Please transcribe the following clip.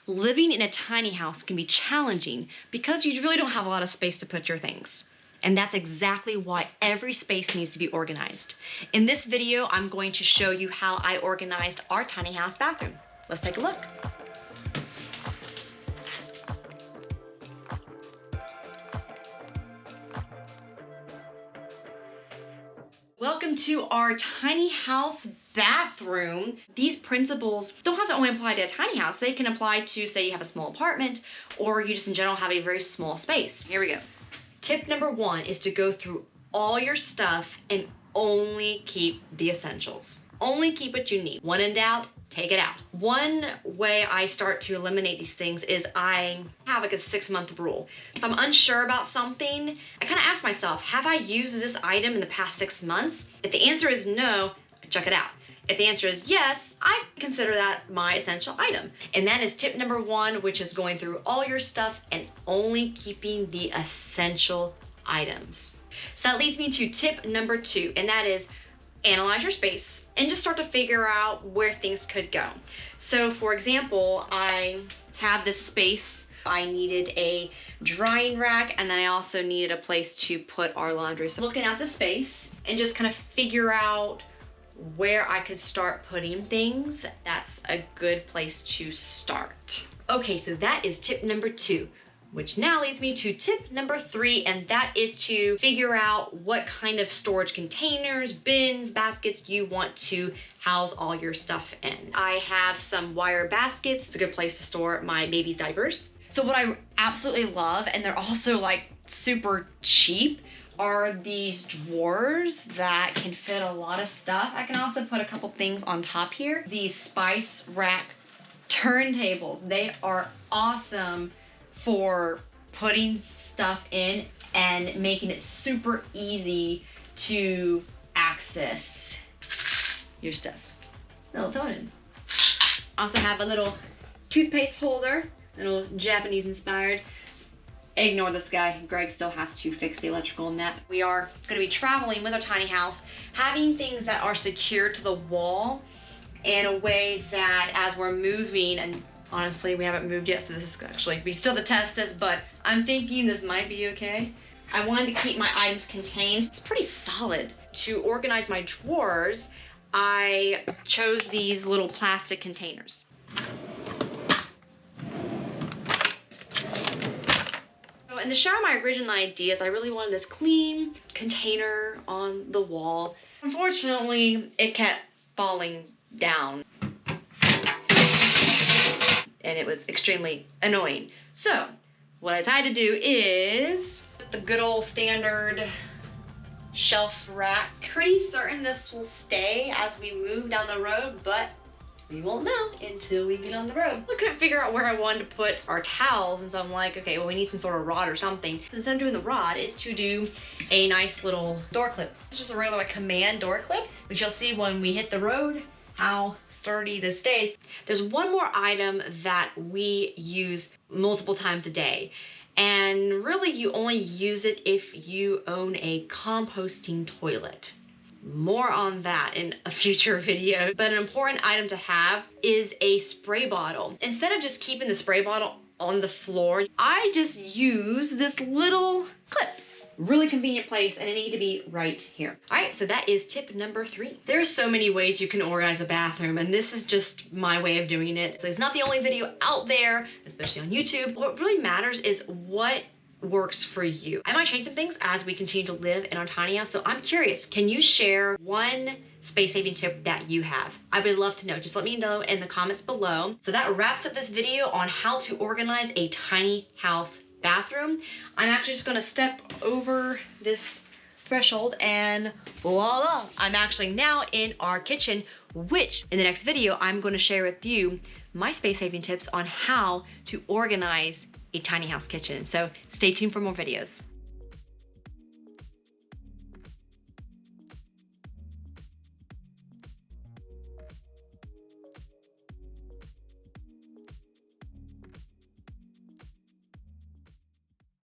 living in a tiny house can be challenging because you really don't have a lot of space to put your things. And that's exactly why every space needs to be organized. In this video, I'm going to show you how I organized our tiny house bathroom. Let's take a look. Welcome to our tiny house bathroom. These principles don't have to only apply to a tiny house. They can apply to, say, you have a small apartment or you just in general have a very small space. Here we go. Tip number one is to go through all your stuff and only keep the essentials. Only keep what you need. When in doubt, take it out. One way I start to eliminate these things is I have like a 6-month rule. If I'm unsure about something, I kind of ask myself, have I used this item in the past 6 months? If the answer is no, I check it out. If the answer is yes, I consider that my essential item. And that is tip number one, which is going through all your stuff and only keeping the essential items. So that leads me to tip number two, and that is analyze your space and just start to figure out where things could go. So for example, I have this space. I needed a drying rack and then I also needed a place to put our laundry. So looking at the space and just kind of figure out where I could start putting things, that's a good place to start. Okay, so that is tip number two, which now leads me to tip number three, and that is to figure out what kind of storage containers, bins, baskets you want to house all your stuff in. I have some wire baskets. It's a good place to store my baby's diapers. So what I absolutely love, and they're also like super cheap, are these drawers that can fit a lot of stuff. I can also put a couple things on top here. These spice rack turntables, they are awesome for putting stuff in and making it super easy to access your stuff. Little totem. Also have a little toothpaste holder, a little Japanese inspired. Ignore this guy, Greg still has to fix the electrical in that. We are gonna be traveling with our tiny house, having things that are secure to the wall in a way that as we're moving, and honestly, we haven't moved yet, so this is actually, we still have to test this, but I'm thinking this might be okay. I wanted to keep my items contained. It's pretty solid. To organize my drawers, I chose these little plastic containers. So in the shower, my original ideas, I really wanted this clean container on the wall. Unfortunately, it kept falling down, and it was extremely annoying. So what I decided to do is put the good old standard shelf rack. Pretty certain this will stay as we move down the road, but we won't know until we get on the road. I couldn't figure out where I wanted to put our towels, and so I'm like, okay, well, we need some sort of rod or something. So instead of doing the rod, is to do a nice little door clip. It's just a regular command door clip, which you'll see when we hit the road how sturdy this stays. There's one more item that we use multiple times a day, and really you only use it if you own a composting toilet. More on that in a future video, but an important item to have is a spray bottle. Instead of just keeping the spray bottle on the floor, I just use this little clip. Really convenient place, and it needs to be right here. All right, so that is tip number three. There's so many ways you can organize a bathroom, and this is just my way of doing it. So it's not the only video out there, especially on YouTube. What really matters is what works for you. I might change some things as we continue to live in our tiny house, so I'm curious, can you share one space-saving tip that you have? I would love to know. Just let me know in the comments below. So that wraps up this video on how to organize a tiny house bathroom. I'm actually just gonna step over this threshold and voila, I'm actually now in our kitchen, which in the next video, I'm gonna share with you my space-saving tips on how to organize a tiny house kitchen. So stay tuned for more videos.